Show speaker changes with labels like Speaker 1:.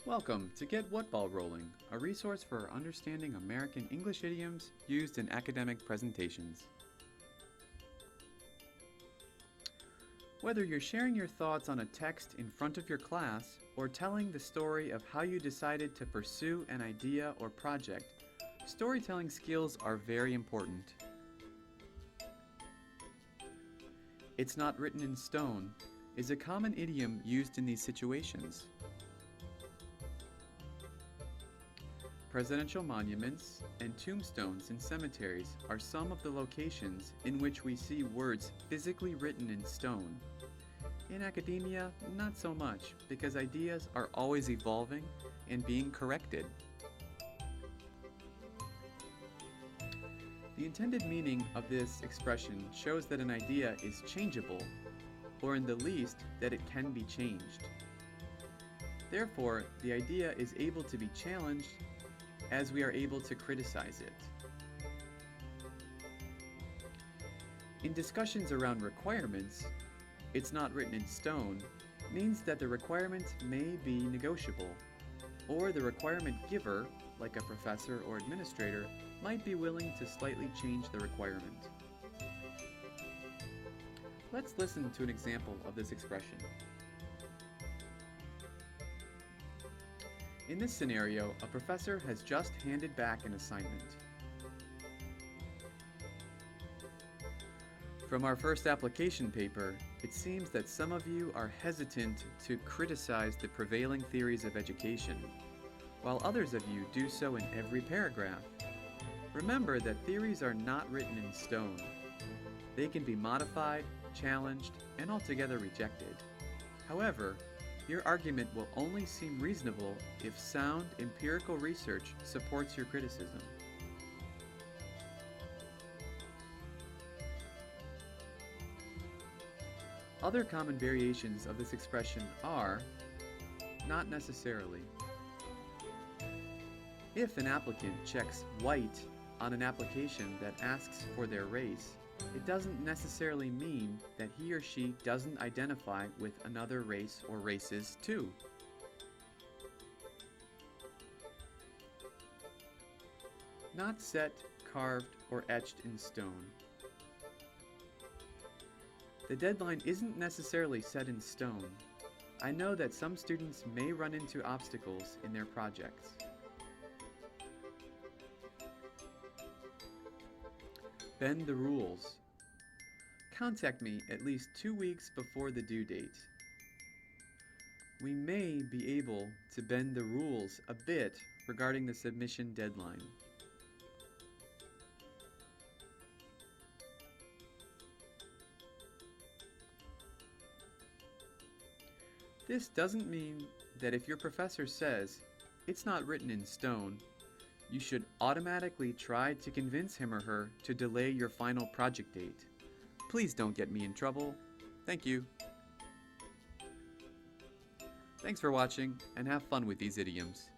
Speaker 1: Welcome to Get What Ball Rolling, a resource for understanding American English idioms used in academic presentations. Whether you're sharing your thoughts on a text in front of your class or telling the story of how you decided to pursue an idea or project, storytelling skills are very important. "It's not written in stone" is a common idiom used in these situations. Presidential monuments and tombstones in cemeteries are some of the locations in which we see words physically written in stone. In academia, not so much, because ideas are always evolving and being corrected. The intended meaning of this expression shows that an idea is changeable, or in the least, that it can be changed. Therefore, the idea is able to be challenged as we are able to criticize it. In discussions around requirements, "it's not written in stone" means that the requirement may be negotiable, or the requirement giver, like a professor or administrator, might be willing to slightly change the requirement. Let's listen to an example of this expression. In this scenario, a professor has just handed back an assignment. From our first application paper, it seems that some of you are hesitant to criticize the prevailing theories of education, while others of you do so in every paragraph. Remember that theories are not written in stone. They can be modified, challenged, and altogether rejected. However, your argument will only seem reasonable if sound empirical research supports your criticism. Other common variations of this expression are "not necessarily." If an applicant checks white on an application that asks for their race, it doesn't necessarily mean that he or she doesn't identify with another race or races too. Not set, carved, or etched in stone. The deadline isn't necessarily set in stone. I know that some students may run into obstacles in their projects. Bend the rules. Contact me at least 2 weeks before the due date. We may be able to bend the rules a bit regarding the submission deadline. This doesn't mean that if your professor says, "it's not written in stone," you should automatically try to convince him or her to delay your final project date. Please don't get me in trouble. Thank you. Thanks for watching, and have fun with these idioms.